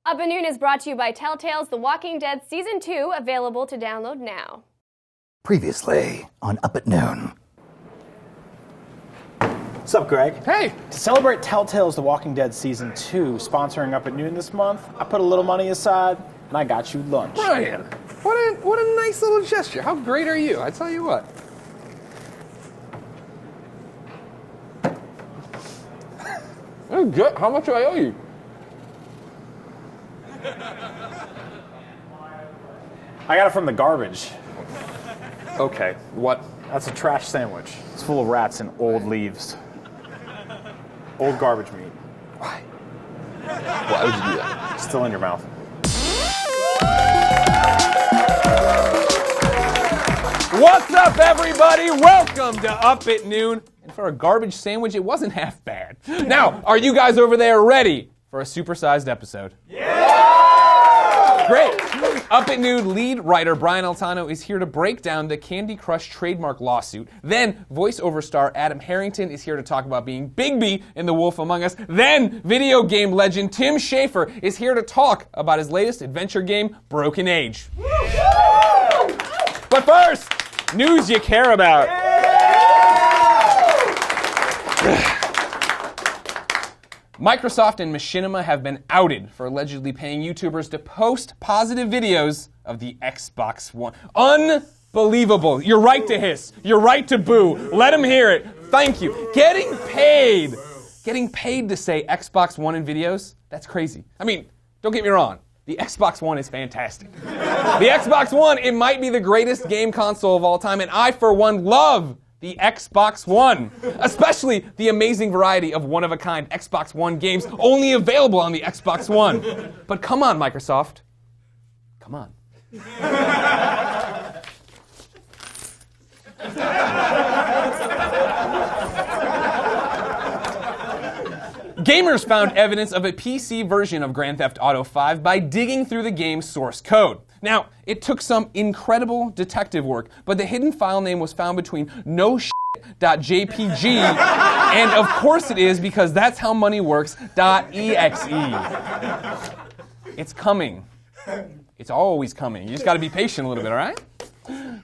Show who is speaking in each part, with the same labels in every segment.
Speaker 1: Up at Noon is brought to you by Telltale's The Walking Dead Season 2, available to download now.
Speaker 2: Previously on Up at Noon.
Speaker 3: What's up, Greg?
Speaker 4: Hey!
Speaker 3: To celebrate Telltale's The Walking Dead Season 2, sponsoring Up at Noon this month, I put a little money aside, and I got you lunch.
Speaker 4: Brian, what a nice little gesture. How great are you? I tell you what. That's good. How much do I owe you?
Speaker 3: I got it from the garbage.
Speaker 4: Okay, what?
Speaker 3: That's a trash sandwich. It's full of rats and old leaves. Old garbage meat.
Speaker 4: Why? Why would you do that?
Speaker 3: It's still in your mouth.
Speaker 4: What's up, everybody? Welcome to Up at Noon. And for a garbage sandwich, it wasn't half bad. Now, are you guys over there ready for a supersized episode? Yeah! Great. Up at Noon lead writer Brian Altano is here to break down the Candy Crush trademark lawsuit. Then, voiceover star Adam Harrington is here to talk about being Bigby in The Wolf Among Us. Then, video game legend Tim Schafer is here to talk about his latest adventure game, Broken Age. But first, news you care about. Microsoft and Machinima have been outed for allegedly paying YouTubers to post positive videos of the Xbox One. Unbelievable. You're right to hiss. You're right to boo. Let them hear it. Thank you. Getting paid to say Xbox One in videos, that's crazy. I mean, don't get me wrong. The Xbox One is fantastic. The Xbox One, it might be the greatest game console of all time, and I, for one, love the Xbox One, especially the amazing variety of one-of-a-kind Xbox One games only available on the Xbox One. But come on, Microsoft. Come on. Gamers found evidence of a PC version of Grand Theft Auto 5 by digging through the game's source code. Now, it took some incredible detective work, but the hidden file name was found between noshit.jpg and of course it is because that's how money works.exe. It's coming. It's always coming. You just got to be patient a little bit, all right?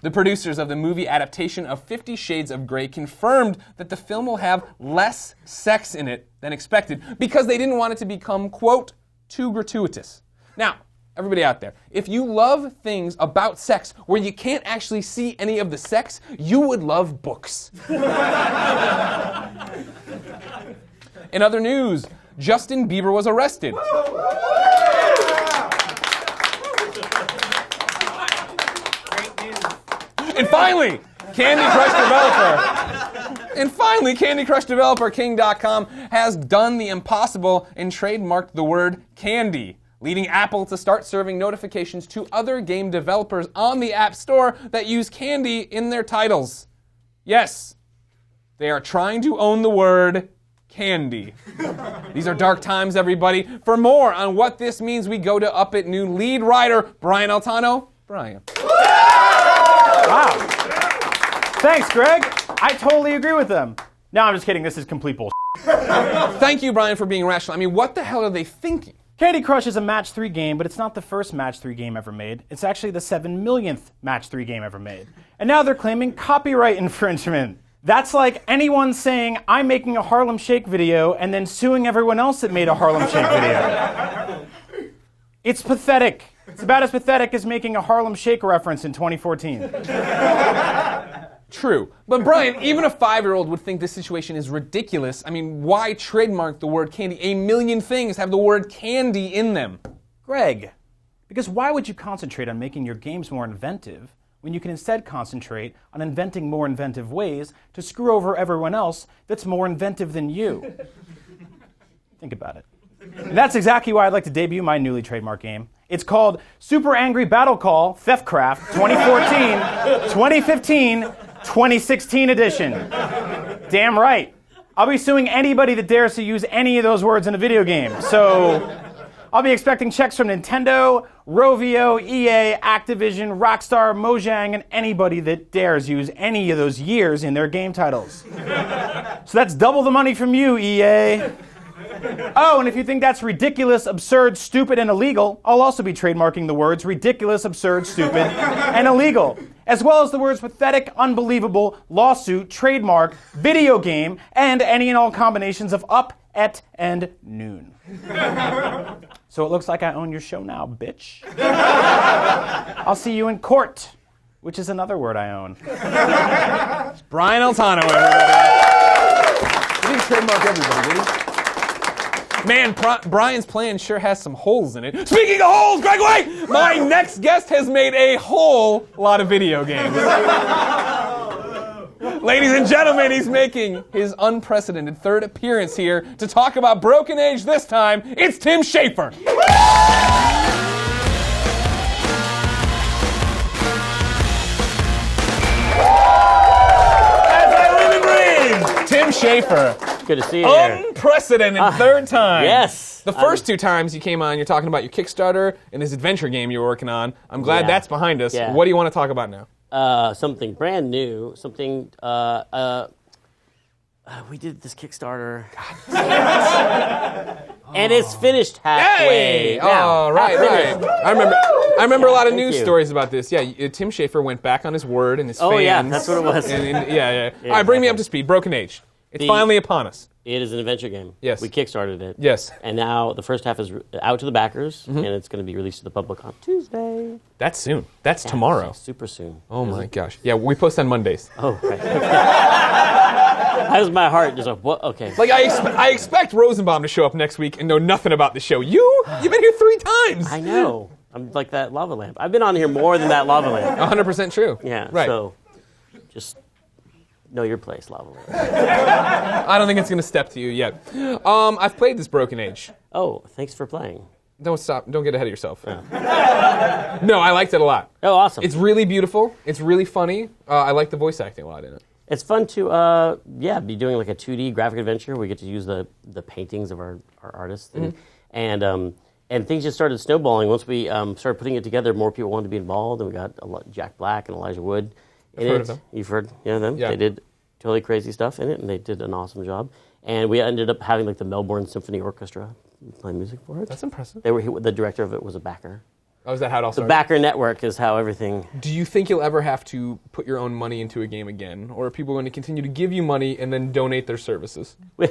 Speaker 4: The producers of the movie adaptation of 50 Shades of Grey confirmed that the film will have less sex in it than expected because they didn't want it to become, quote, too gratuitous. Now, everybody out there, if you love things about sex where you can't actually see any of the sex, you would love books. In other news, Justin Bieber was arrested. And finally, Candy Crush developer King.com has done the impossible and trademarked the word candy, leading Apple to start serving notifications to other game developers on the App Store that use candy in their titles. Yes, they are trying to own the word candy. These are dark times, everybody. For more on what this means, we go to Up at Noon lead writer Brian Altano. Brian.
Speaker 3: Wow. Thanks, Greg. I totally agree with them. No, I'm just kidding. This is complete bullshit.
Speaker 4: Thank you, Brian, for being rational. I mean, what the hell are they thinking?
Speaker 3: Candy Crush is a Match 3 game, but it's not the first Match 3 game ever made. It's actually the 7 millionth Match 3 game ever made. And now they're claiming copyright infringement. That's like anyone saying, I'm making a Harlem Shake video, and then suing everyone else that made a Harlem Shake video. It's pathetic. It's about as pathetic as making a Harlem Shake reference in 2014.
Speaker 4: True. But Brian, even a 5-year-old would think this situation is ridiculous. I mean, why trademark the word candy? A million things have the word candy in them.
Speaker 3: Greg, because why would you concentrate on making your games more inventive when you can instead concentrate on inventing more inventive ways to screw over everyone else that's more inventive than you? Think about it. And that's exactly why I'd like to debut my newly trademarked game. It's called Super Angry Battle Call Theftcraft 2014, 2015, 2016 edition. Damn right. I'll be suing anybody that dares to use any of those words in a video game. So I'll be expecting checks from Nintendo, Rovio, EA, Activision, Rockstar, Mojang, and anybody that dares use any of those years in their game titles. So that's double the money from you, EA. Oh, and if you think that's ridiculous, absurd, stupid, and illegal, I'll also be trademarking the words ridiculous, absurd, stupid, and illegal, as well as the words pathetic, unbelievable, lawsuit, trademark, video game, and any and all combinations of up, et, and noon. So it looks like I own your show now, bitch. I'll see you in court, which is another word I own.
Speaker 4: Brian Altano, everybody. He didn't trademark everybody, did he? Man, Brian's plan sure has some holes in it. Speaking of holes, Greg White, my next guest has made a whole lot of video games. Ladies and gentlemen, he's making his unprecedented third appearance here to talk about Broken Age this time. It's Tim Schafer. As I live and breathe, Tim Schafer.
Speaker 5: Good to see you here.
Speaker 4: Unprecedented third time.
Speaker 5: Yes.
Speaker 4: The first two times you came on, you're talking about your Kickstarter and this adventure game you were working on. I'm glad that's behind us.
Speaker 5: Yeah.
Speaker 4: What do you want to talk about now?
Speaker 5: Something brand new. Something. We did this Kickstarter. And it's finished halfway.
Speaker 4: Hey!
Speaker 5: Now.
Speaker 4: Oh, right. I remember a lot of news
Speaker 5: you.
Speaker 4: stories about this. Yeah, Tim Schafer went back on his word and his fans.
Speaker 5: Oh, yeah, that's what it was.
Speaker 4: Yeah. All right, bring me up to speed. Broken Age. It's finally upon us.
Speaker 5: It is an adventure game.
Speaker 4: Yes.
Speaker 5: We Kickstarted it.
Speaker 4: Yes.
Speaker 5: And now the first half is out to the backers, and it's going to be released to the public on Tuesday.
Speaker 4: That's soon. That's tomorrow.
Speaker 5: Super soon.
Speaker 4: Oh, my gosh. Yeah, we post on Mondays.
Speaker 5: Oh, right. How's my heart? Just like, what? Okay.
Speaker 4: Like, I expect Rosenbaum to show up next week and know nothing about the show. You've been here 3 times.
Speaker 5: I know. I'm like that lava lamp. I've been on here more than that lava lamp.
Speaker 4: 100% true.
Speaker 5: Yeah.
Speaker 4: Right.
Speaker 5: So, just know your place, lava lamp.
Speaker 4: I don't think it's going to step to you yet. I've played this Broken Age.
Speaker 5: Oh, thanks for playing.
Speaker 4: Don't stop. Don't get ahead of yourself. No, I liked it a lot.
Speaker 5: Oh, awesome.
Speaker 4: It's really beautiful. It's really funny. I like the voice acting a lot in it.
Speaker 5: It's fun to, be doing like a 2D graphic adventure. We get to use the paintings of our artists. And things just started snowballing. Once we started putting it together, more people wanted to be involved. And we got Jack Black and Elijah Wood in
Speaker 4: I've heard
Speaker 5: it.
Speaker 4: of them.
Speaker 5: You've heard them?
Speaker 4: Yeah.
Speaker 5: They did totally crazy stuff in it, and they did an awesome job. And we ended up having like the Melbourne Symphony Orchestra play music for it.
Speaker 4: That's impressive.
Speaker 5: The director of it was a backer.
Speaker 4: Oh, is that how it all
Speaker 5: The
Speaker 4: started?
Speaker 5: backer network is how everything...
Speaker 4: Do you think you'll ever have to put your own money into a game again? Or are people going to continue to give you money and then donate their services?
Speaker 5: We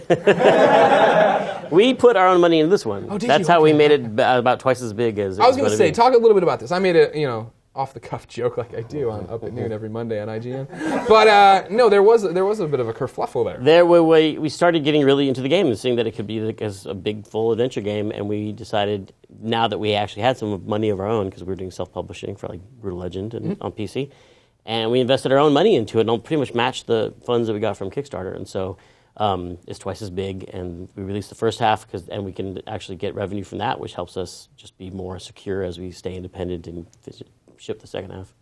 Speaker 5: put our own money into this one.
Speaker 4: Oh, did
Speaker 5: That's
Speaker 4: you?
Speaker 5: how we
Speaker 4: Okay.
Speaker 5: made it about twice as big as it
Speaker 4: I was going to
Speaker 5: gonna
Speaker 4: say,
Speaker 5: be.
Speaker 4: talk a little bit about this. I made a, off-the-cuff joke like I do on Up at Noon every Monday on IGN. But, no, there was a bit of a kerfluffle there.
Speaker 5: We started getting really into the game and seeing that it could be like as a big, full adventure game, and we decided now that we actually had some money of our own, because we were doing self-publishing for like Brutal Legend and on PC, and we invested our own money into it, and pretty much matched the funds that we got from Kickstarter, and so it's twice as big, and we released the first half, and we can actually get revenue from that, which helps us just be more secure as we stay independent and ship the second half.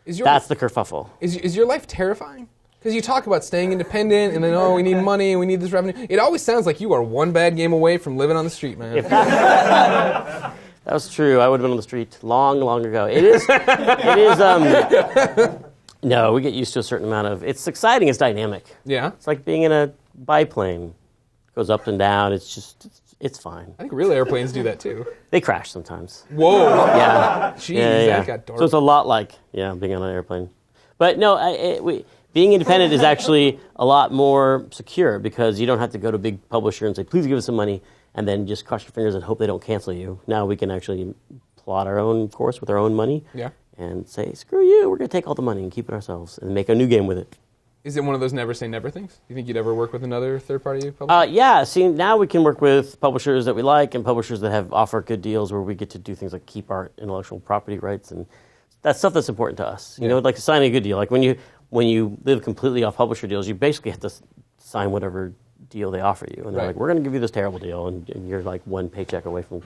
Speaker 5: That's the kerfuffle.
Speaker 4: Is your life terrifying? Because you talk about staying independent and then, we need money and we need this revenue. It always sounds like you are one bad game away from living on the street, man.
Speaker 5: If that was true, I would have been on the street long, long ago. It is, no, we get used to a certain amount of, it's exciting, it's dynamic.
Speaker 4: Yeah?
Speaker 5: It's like being in a biplane. It goes up and down, it's fine.
Speaker 4: I think real airplanes do that too.
Speaker 5: They crash sometimes.
Speaker 4: Whoa.
Speaker 5: Yeah.
Speaker 4: Jeez, that got dark.
Speaker 5: So it's a lot like, being on an airplane. But no, being independent is actually a lot more secure, because you don't have to go to a big publisher and say, please give us some money, and then just cross your fingers and hope they don't cancel you. Now we can actually plot our own course with our own money and say, screw you, we're going to take all the money and keep it ourselves and make a new game with it.
Speaker 4: Is it one of those never say never things? Do you think you'd ever work with another third-party publisher?
Speaker 5: Yeah, see, now we can work with publishers that we like and publishers that have offer good deals where we get to do things like keep our intellectual property rights, and that's stuff that's important to us. You know, like signing a good deal. Like when you live completely off publisher deals, you basically have to sign whatever deal they offer you. And they're like, we're going to give you this terrible deal, and you're like one paycheck away from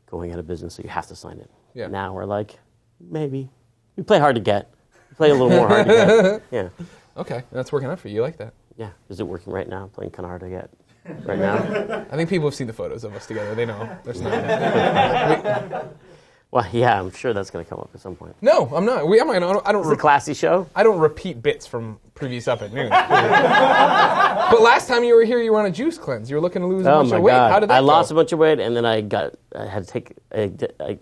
Speaker 5: going out of business, so you have to sign it.
Speaker 4: Yeah.
Speaker 5: Now we're like, maybe. We play hard to get. We play a little more hard to get. Yeah.
Speaker 4: Okay, that's working out for you. You like that?
Speaker 5: Yeah. Is it working right now? Playing kind of hard to get right now?
Speaker 4: I think people have seen the photos of us together. They know. There's not.
Speaker 5: Well, yeah, I'm sure that's going to come up at some point.
Speaker 4: No, I'm not. I don't.
Speaker 5: It's a classy show.
Speaker 4: I don't repeat bits from previous Up at Noon. But last time you were here, you were on a juice cleanse. You were looking to lose a bunch of weight.
Speaker 5: God.
Speaker 4: How did that
Speaker 5: I
Speaker 4: go?
Speaker 5: lost a bunch of weight, and then I had to take, I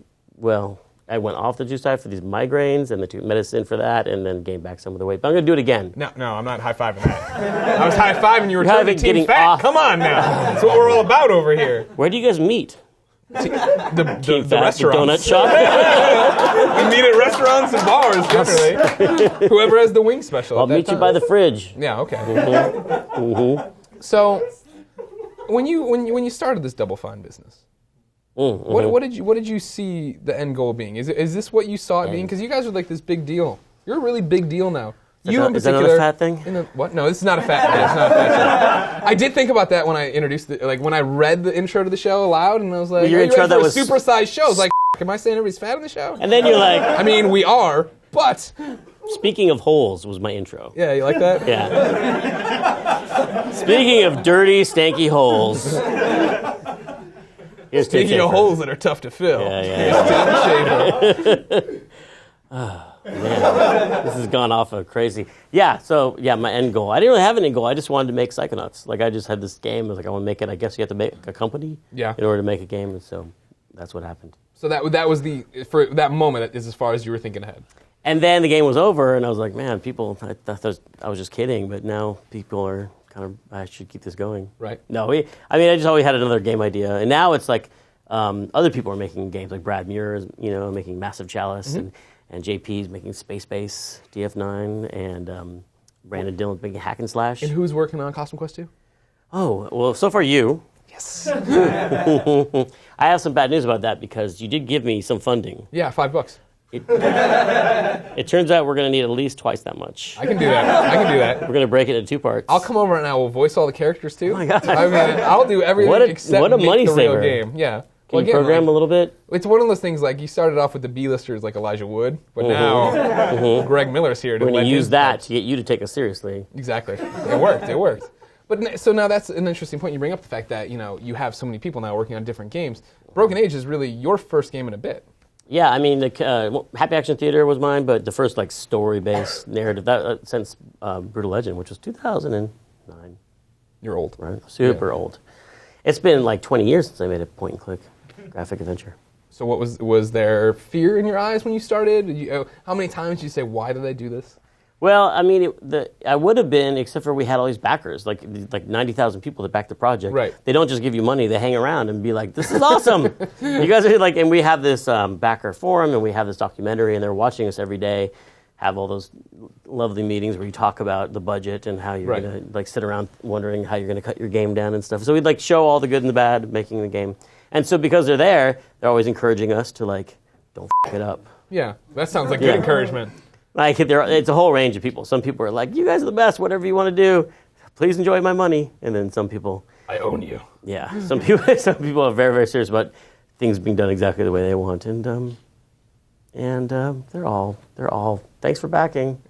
Speaker 5: went off the juice diet for these migraines, and they took medicine for that, and then gained back some of the weight. But I'm going to do it again.
Speaker 4: No, I'm not high-fiving that. I was high-fiving you were
Speaker 5: You're
Speaker 4: turning Team
Speaker 5: getting
Speaker 4: Fat.
Speaker 5: off.
Speaker 4: Come on now. That's what we're all about over here.
Speaker 5: Where do you guys meet?
Speaker 4: The
Speaker 5: The
Speaker 4: restaurants.
Speaker 5: donut shop?
Speaker 4: We meet at restaurants and bars, generally. Whoever has the wing special.
Speaker 5: I'll
Speaker 4: at that
Speaker 5: meet you
Speaker 4: time.
Speaker 5: by the fridge.
Speaker 4: Yeah, okay. So, when you started this Double Fine business, what did you see the end goal being? Is this what you saw it being? Because you guys are like this big deal. You're a really big deal now.
Speaker 5: Is that not a fat thing?
Speaker 4: What? No, this is not a fat thing. It's not a fat thing. I did think about that when I introduced when I read the intro to the show aloud, and I was like,
Speaker 5: your
Speaker 4: "Are you
Speaker 5: intro
Speaker 4: ready for
Speaker 5: that
Speaker 4: a supersized show?" I was like, "Am I saying everybody's fat on the show?"
Speaker 5: And then you're like,
Speaker 4: I mean, we are, but
Speaker 5: speaking of holes was my intro.
Speaker 4: yeah, you like that?
Speaker 5: Yeah. Speaking of dirty, stanky holes. Here's Tim
Speaker 4: Speaking of
Speaker 5: Schafer.
Speaker 4: holes that are tough to fill.
Speaker 5: Yeah.
Speaker 4: Here's Tim Schafer.
Speaker 5: Man, this has gone off of crazy. Yeah, so my end goal. I didn't really have an end goal. I just wanted to make Psychonauts. Like I just had this game. I was like, I want to make it. I guess you have to make a company in order to make a game, and so that's what happened.
Speaker 4: So that was for that moment is as far as you were thinking ahead.
Speaker 5: And then the game was over, and I was like, man, people. I thought I was just kidding, but now people are kind of. I should keep this going.
Speaker 4: Right.
Speaker 5: No, I just always had another game idea, and now it's like other people are making games, like Brad Muir is, making Massive Chalice, and JP's making Space Base, DF9, and Brandon Dillon's making Hack and Slash.
Speaker 4: And who's working on Costume Quest 2?
Speaker 5: Oh, well, so far you.
Speaker 4: Yes.
Speaker 5: I have some bad news about that because you did give me some funding.
Speaker 4: Yeah, $5.
Speaker 5: It turns out we're going to need at least twice that much.
Speaker 4: I can do that.
Speaker 5: We're going to break it into 2 parts.
Speaker 4: I'll come over and I will voice all the characters too.
Speaker 5: Oh my God.
Speaker 4: I mean, I'll do everything except
Speaker 5: what a
Speaker 4: make
Speaker 5: money
Speaker 4: the real
Speaker 5: saver.
Speaker 4: game. Yeah.
Speaker 5: Can you program a little bit?
Speaker 4: It's one of those things like you started off with the B-listers like Elijah Wood, but now Greg Miller's here to
Speaker 5: We're going
Speaker 4: let
Speaker 5: to use
Speaker 4: his
Speaker 5: that
Speaker 4: parts.
Speaker 5: to get you to take us seriously.
Speaker 4: Exactly. It worked. But so now that's an interesting point. You bring up the fact that you have so many people now working on different games. Broken Age is really your first game in a bit.
Speaker 5: Yeah, I mean, Happy Action Theater was mine, but the first story-based narrative that since Brutal Legend, which was 2009.
Speaker 4: You're old,
Speaker 5: right? Super old. It's been 20 years since I made a point-and-click graphic adventure.
Speaker 4: So what was there fear in your eyes when you started? How many times did you say, "Why did I do this?"
Speaker 5: Well, I mean, I would have been, except for we had all these backers, like 90,000 people that backed the project.
Speaker 4: Right.
Speaker 5: They don't just give you money; they hang around and be like, "This is awesome." You guys are and we have this backer forum, and we have this documentary, and they're watching us every day. Have all those lovely meetings where you talk about the budget and how you're gonna sit around wondering how you're gonna cut your game down and stuff. So we'd show all the good and the bad of making the game, and so because they're there, they're always encouraging us to don't f it up.
Speaker 4: Yeah, that sounds like good encouragement.
Speaker 5: It's a whole range of people. Some people are like, "You guys are the best. Whatever you want to do, please enjoy my money." And then some people,
Speaker 4: I own you.
Speaker 5: Yeah, some people are very, very serious about things being done exactly the way they want, and they're all thanks for backing.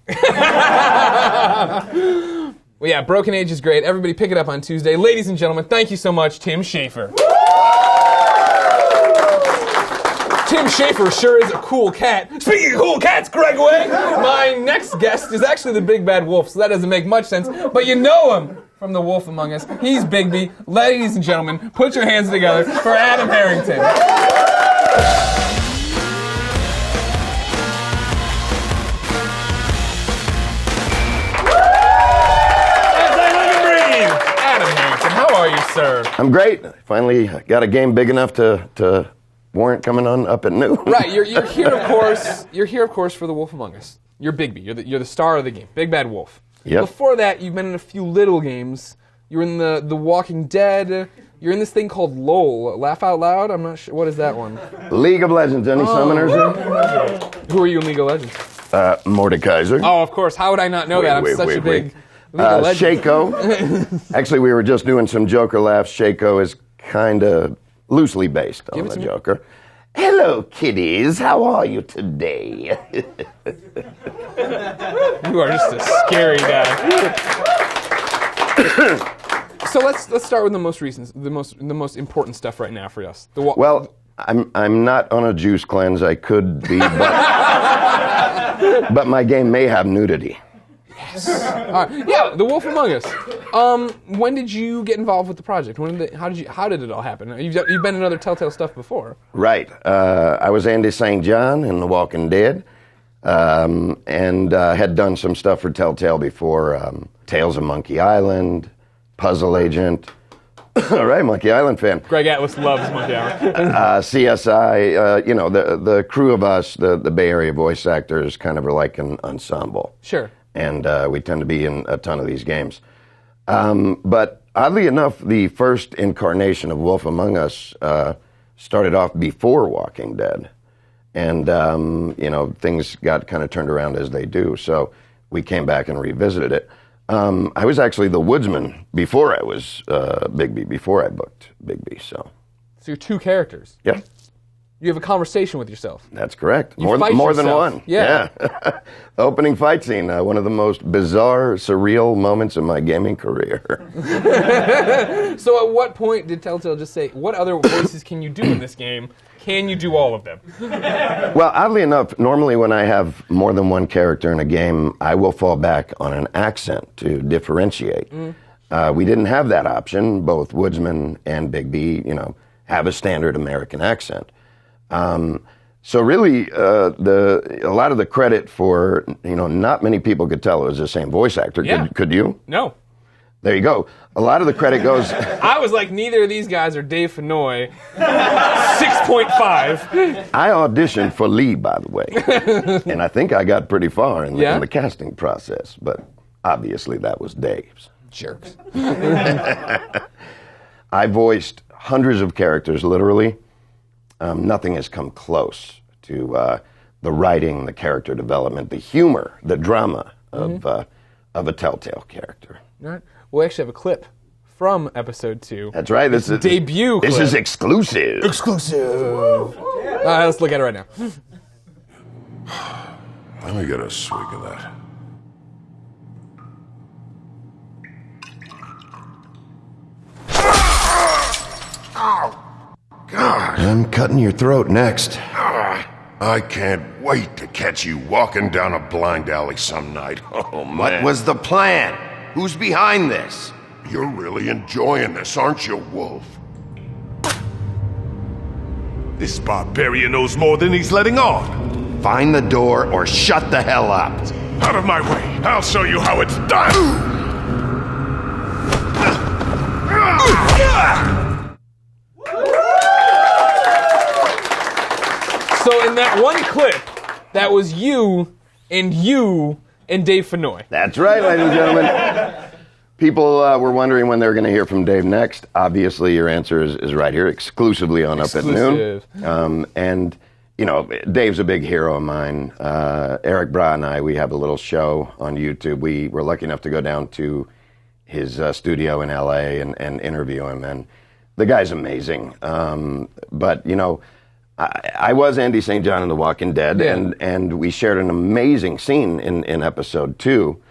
Speaker 4: Well, yeah, Broken Age is great. Everybody pick it up on Tuesday. Ladies and gentlemen, thank you so much, Tim Schafer. Tim Schafer sure is a cool cat. Speaking of cool cats, Gregway, my next guest is actually the Big Bad Wolf, so that doesn't make much sense, but you know him from The Wolf Among Us. He's Bigby. Ladies and gentlemen, put your hands together for Adam Harrington. Adam Harrington, how are you, sir?
Speaker 6: I'm great. Finally got a game big enough to warrant coming on Up at Noon.
Speaker 4: Right, you're here, of course. You're here, of course, for The Wolf Among Us. You're Bigby. You're the star of the game, Big Bad Wolf.
Speaker 6: Yep.
Speaker 4: Before that, you've been in a few little games. You're in the Walking Dead. You're in this thing called LOL, Laugh Out Loud. I'm not sure. What is that one?
Speaker 6: League of Legends. Any summoners here?
Speaker 4: Who are you in League of Legends?
Speaker 6: Mordekaiser.
Speaker 4: Oh, of course. How would I not know that? I'm such a big League of Legends.
Speaker 6: Shaco. Actually, we were just doing some Joker laughs. Shaco is kind of loosely based on the Joker. Hello, kiddies. How are you today?
Speaker 4: You are just a scary guy. So let's start with the most recent, the most important stuff right now for us.
Speaker 6: Well, I'm not on a juice cleanse. I could be, but my game may have nudity.
Speaker 2: Yes.
Speaker 4: All right. Yeah, The Wolf Among Us. When did you get involved with the project? How did it all happen? You've been in other Telltale stuff before.
Speaker 6: Right. I was Andy St. John in The Walking Dead, and had done some stuff for Telltale before. Tales of Monkey Island, Puzzle Agent. All right, Monkey Island fan.
Speaker 4: Greg Atlas loves Monkey Island.
Speaker 6: CSI, the crew of us, the Bay Area voice actors, kind of are like an ensemble.
Speaker 4: Sure.
Speaker 6: And we tend to be in a ton of these games. But oddly enough, the first incarnation of Wolf Among Us started off before Walking Dead. And, things got kind of turned around as they do. So we came back and revisited it. I was actually the woodsman before I was Bigby, before I booked Bigby. So
Speaker 4: you're two characters.
Speaker 6: Yeah.
Speaker 4: You have a conversation with yourself.
Speaker 6: That's correct.
Speaker 4: You
Speaker 6: More than
Speaker 4: yourself.
Speaker 6: one.
Speaker 4: Yeah.
Speaker 6: The opening fight scene, one of the most bizarre, surreal moments of my gaming career.
Speaker 4: So at what point did Telltale just say, what other voices can you do in this game? Can you do all of them?
Speaker 6: Well, oddly enough, normally when I have more than one character in a game, I will fall back on an accent to differentiate. We didn't have that option. Both Woodsman and Bigby, have a standard American accent. So really, a lot of the credit for, not many people could tell it was the same voice actor.
Speaker 4: Yeah.
Speaker 6: Could you?
Speaker 4: No.
Speaker 6: There you go. A lot of the credit goes...
Speaker 4: I was like, neither of these guys are Dave Fennoy. 6.5.
Speaker 6: I auditioned for Lee, by the way. And I think I got pretty far in the casting process. But obviously that was Dave's.
Speaker 4: Jerks.
Speaker 6: I voiced hundreds of characters, literally. Nothing has come close to the writing, the character development, the humor, the drama of a Telltale character.
Speaker 4: All right. We'll actually have a clip from episode 2.
Speaker 6: That's right. This is
Speaker 4: debut clip.
Speaker 6: This is exclusive.
Speaker 2: Exclusive.
Speaker 4: Let's look at it right now.
Speaker 7: Let me get a swig of that. God.
Speaker 6: I'm cutting your throat next.
Speaker 7: I can't wait to catch you walking down a blind alley some night. Oh, man.
Speaker 6: What was the plan? Who's behind this?
Speaker 7: You're really enjoying this, aren't you, Wolf?
Speaker 8: This barbarian knows more than he's letting on.
Speaker 6: Find the door or shut the hell up.
Speaker 8: Out of my way. I'll show you how it's done.
Speaker 4: So in that one clip, that was you and Dave Fennoy.
Speaker 6: That's right, ladies and gentlemen. People were wondering when they were going to hear from Dave next. Obviously, your answer is right here, exclusively on Up at Noon. And, Dave's a big hero of mine. Eric Bra and I, we have a little show on YouTube. We were lucky enough to go down to his studio in L.A. and interview him. And the guy's amazing. But, I was Andy St. John in The Walking Dead, and we shared an amazing scene in episode 2.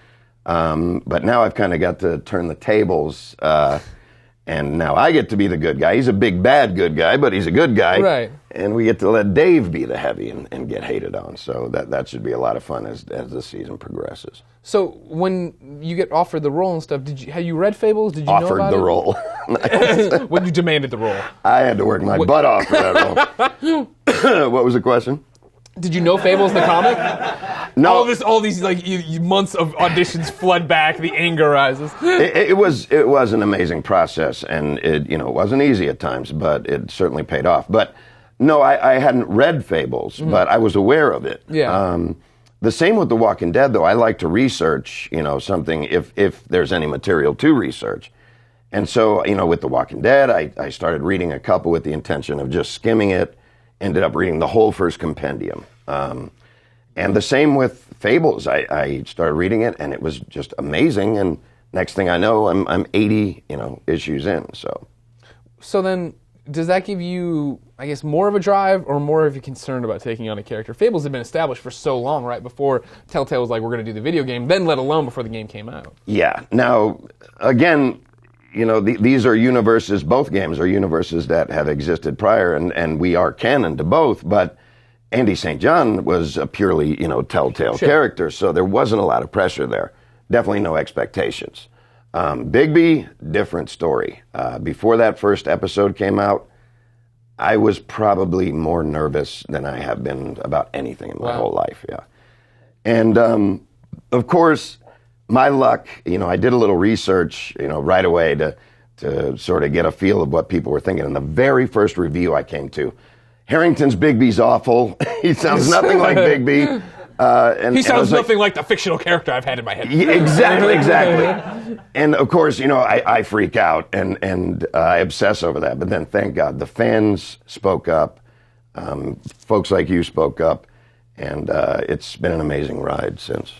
Speaker 6: But now I've kind of got to turn the tables, and now I get to be the good guy. He's a big, bad good guy, but he's a good guy.
Speaker 4: Right.
Speaker 6: And we get to let Dave be the heavy and get hated on. So that should be a lot of fun as the season progresses.
Speaker 4: So when you get offered the role and stuff, have you read Fables? Did you know
Speaker 6: Offered
Speaker 4: about
Speaker 6: the
Speaker 4: it?
Speaker 6: role.
Speaker 4: When you demanded the role.
Speaker 6: I had to work my butt off for that role. What was the question?
Speaker 4: Did you know Fables the comic?
Speaker 6: No.
Speaker 4: All these months of auditions flood back. The anger rises.
Speaker 6: It was an amazing process, and it wasn't easy at times, but it certainly paid off. But no, I hadn't read Fables, but I was aware of it.
Speaker 4: Yeah.
Speaker 6: The same with The Walking Dead, though. I like to research, something if there's any material to research. And so, with The Walking Dead, I started reading a couple with the intention of just skimming it. Ended up reading the whole first compendium. And the same with Fables. I started reading it, and it was just amazing. And next thing I know, I'm 80, issues in. So
Speaker 4: then, does that give you, I guess, more of a drive or more of a concern about taking on a character? Fables had been established for so long, right? Before Telltale was like, we're going to do the video game, then let alone before the game came out.
Speaker 6: Yeah. Now, again, these are universes, both games are universes that have existed prior, and we are canon to both, but Andy St. John was a purely, Telltale character, so there wasn't a lot of pressure there. definitely no expectations. Bigby, different story. Before that first episode came out, I was probably more nervous than I have been about anything in my whole life, yeah. And, of course, my luck, I did a little research, right away to sort of get a feel of what people were thinking. And the very first review I came to, Harrington's Bigby's awful. He sounds nothing like Bigby.
Speaker 4: He sounds nothing like the fictional character I've had in my head.
Speaker 6: Yeah, exactly. And of course, I freak out and I obsess over that. But then, thank God, the fans spoke up. Folks like you spoke up, and it's been an amazing ride since.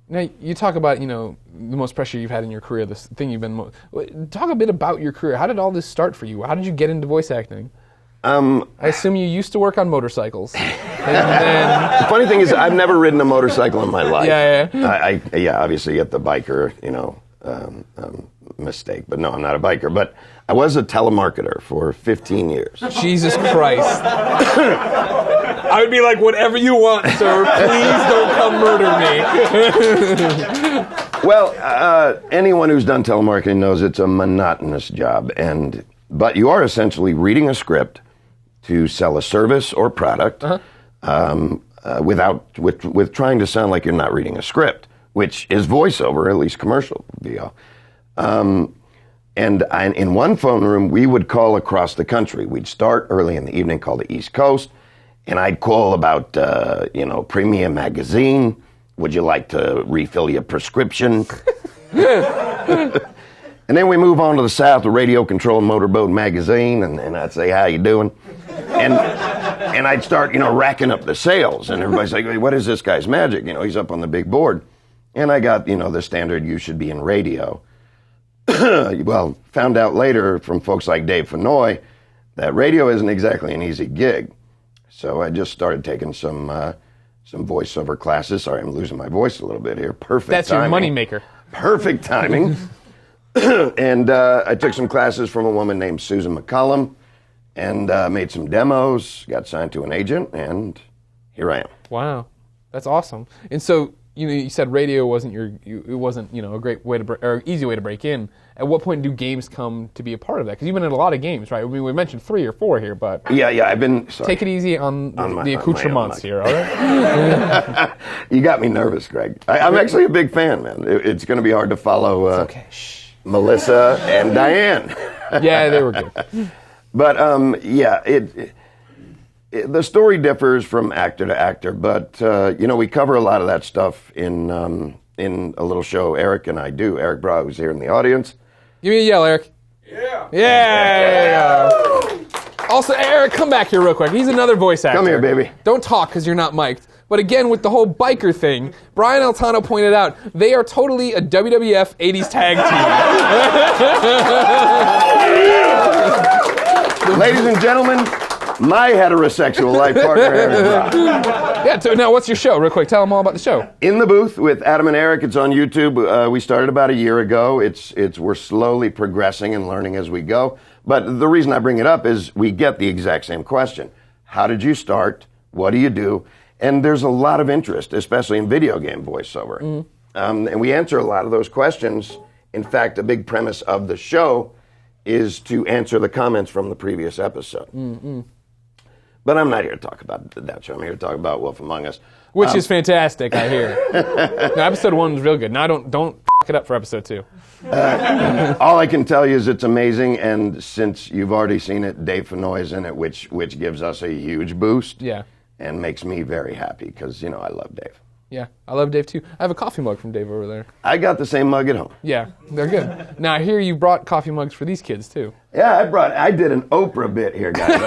Speaker 9: Now, you talk about, the most pressure you've had in your career, this thing you've been... Talk a bit about your career. How did all this start for you? How did you get into voice acting? I assume you used to work on motorcycles. And then...
Speaker 6: The funny thing is, I've never ridden a motorcycle in my life.
Speaker 9: Yeah.
Speaker 6: I obviously get the biker, mistake. But no, I'm not a biker. But I was a telemarketer for 15 years.
Speaker 9: Jesus Christ. I would be like, whatever you want, sir. Please don't come murder me.
Speaker 6: Well, anyone who's done telemarketing knows it's a monotonous job. But you are essentially reading a script to sell a service or product with trying to sound like you're not reading a script, which is voiceover, at least commercial VO. And in one phone room, we would call across the country. We'd start early in the evening, call the East Coast, and I'd call about, Premium Magazine. Would you like to refill your prescription? And then we move on to the South, the Radio Control Motorboat Magazine, and I'd say, how you doing? And I'd start, racking up the sales, and everybody's like, what is this guy's magic? He's up on the big board. And I got, the standard, you should be in radio. Well, found out later from folks like Dave Fennoy that radio isn't exactly an easy gig. So I just started taking some voiceover classes. Sorry, I'm losing my voice a little bit here. Perfect
Speaker 9: That's
Speaker 6: timing.
Speaker 9: your moneymaker.
Speaker 6: Perfect timing. And I took some classes from a woman named Susan McCollum and made some demos, got signed to an agent, and here I am.
Speaker 9: Wow. That's awesome. And so, you said radio wasn't a great way to or easy way to break in. At what point do games come to be a part of that? Because you've been in a lot of games, right? I mean, we mentioned 3 or 4 here, but
Speaker 6: yeah, I've been. Sorry.
Speaker 9: Take it easy on the accoutrements here, all right?
Speaker 6: You got me nervous, Greg. I'm actually a big fan, man. It's going to be hard to follow.
Speaker 9: Okay. Shh.
Speaker 6: Melissa and Diane.
Speaker 9: Yeah, they were good.
Speaker 6: But the story differs from actor to actor, but we cover a lot of that stuff in a little show Eric and I do. Eric Bra, who's here in the audience.
Speaker 9: Give me a yell, Eric.
Speaker 6: Yeah.
Speaker 9: Yeah. Also, Eric, come back here real quick. He's another voice actor.
Speaker 6: Come here, baby.
Speaker 9: Don't talk because you're not mic'd. But again, with the whole biker thing, Brian Altano pointed out they are totally a WWF 80s tag
Speaker 6: team. Ladies and gentlemen, my heterosexual life partner, Eric Bra.
Speaker 9: Yeah, so now what's your show? Real quick, tell them all about the show.
Speaker 6: In the Booth with Adam and Eric. It's on YouTube. We started about a year ago. We're slowly progressing and learning as we go. But the reason I bring it up is we get the exact same question. How did you start? What do you do? And there's a lot of interest, especially in video game voiceover. Mm. And we answer a lot of those questions. In fact, a big premise of the show is to answer the comments from the previous episode. Mm-mm. But I'm not here to talk about that show. I'm here to talk about Wolf Among Us.
Speaker 9: Which is fantastic, I hear. No, episode 1 was real good. Now don't f*** it up for episode 2.
Speaker 6: All I can tell you is it's amazing, and since you've already seen it, Dave Fennoy's in it, which gives us a huge boost.
Speaker 9: Yeah.
Speaker 6: And makes me very happy because, I love Dave.
Speaker 9: Yeah, I love Dave too. I have a coffee mug from Dave over there.
Speaker 6: I got the same mug at home.
Speaker 9: Yeah, they're good. Now, I hear you brought coffee mugs for these kids too.
Speaker 6: Yeah, I did an Oprah bit here, guys.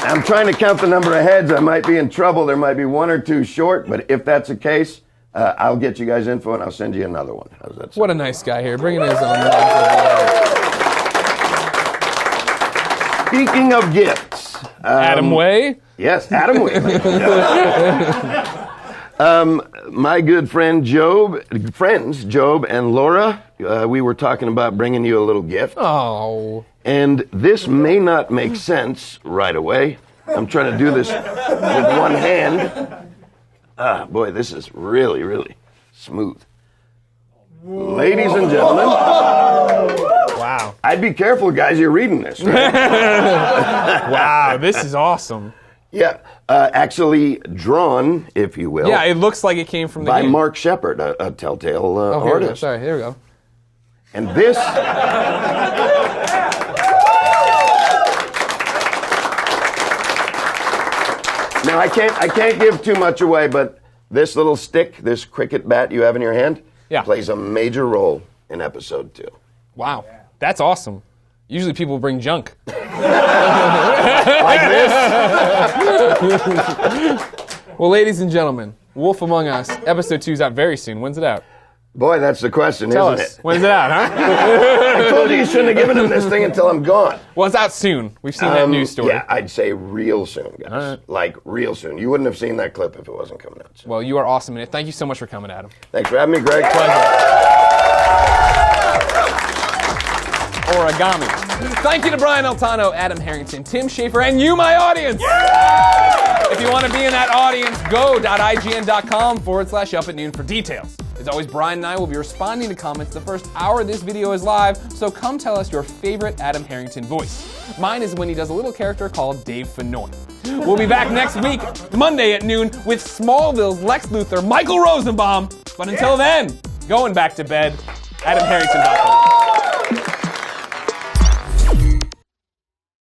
Speaker 6: I'm trying to count the number of heads. I might be in trouble. There might be 1 or 2 short, but if that's the case, I'll get you guys info and I'll send you another one. How's that sound?
Speaker 9: What a nice guy here, bringing his own mugs.
Speaker 6: Speaking of gifts.
Speaker 9: Adam Way?
Speaker 6: Yes, Adam Way. My good friend Job and Laura, we were talking about bringing you a little gift.
Speaker 9: Oh.
Speaker 6: And this may not make sense right away. I'm trying to do this with one hand. Boy, this is really, really smooth. Ladies and gentlemen.
Speaker 9: Wow.
Speaker 6: I'd be careful, guys. You're reading this. Right?
Speaker 9: Wow, this is awesome.
Speaker 6: Yeah. Actually drawn, if you will.
Speaker 4: Yeah, it looks like it came from the
Speaker 6: by
Speaker 4: game.
Speaker 6: Mark Shepard, a Telltale
Speaker 9: Here we go.
Speaker 6: artist.
Speaker 9: Sorry, here we go.
Speaker 6: And this. Now I can't give too much away, but this little stick, this cricket bat you have in your hand, plays a major role in episode 2.
Speaker 4: Wow, that's awesome. Usually people bring junk.
Speaker 6: Like this.
Speaker 9: Well, ladies and gentlemen, Wolf Among Us, episode 2 is out very soon. When's it out?
Speaker 6: Boy, that's the question,
Speaker 9: Tell
Speaker 6: isn't
Speaker 9: us.
Speaker 6: it?
Speaker 9: When's it out, huh?
Speaker 6: I told you shouldn't have given him this thing until I'm gone.
Speaker 4: Well, it's out soon. We've seen that news story.
Speaker 6: Yeah, I'd say real soon, guys.
Speaker 9: right.
Speaker 6: Like, real soon. You wouldn't have seen that clip if it wasn't coming out soon.
Speaker 4: Well, you are awesome in it. Thank you so much for coming, Adam.
Speaker 6: Thanks for having me, Greg.
Speaker 4: Origami. Thank you to Brian Altano, Adam Harrington, Tim Schafer, and you, my audience. If you want to be in that audience, go.ign.com/up@noon for details. As always, Brian and I will be responding to comments the first hour this video is live, so come tell us your favorite Adam Harrington voice. Mine is when he does a little character called Dave Fennoy. We'll be back next week, Monday at noon, with Smallville's Lex Luthor, Michael Rosenbaum. But until then, going back to bed, AdamHarrington.com.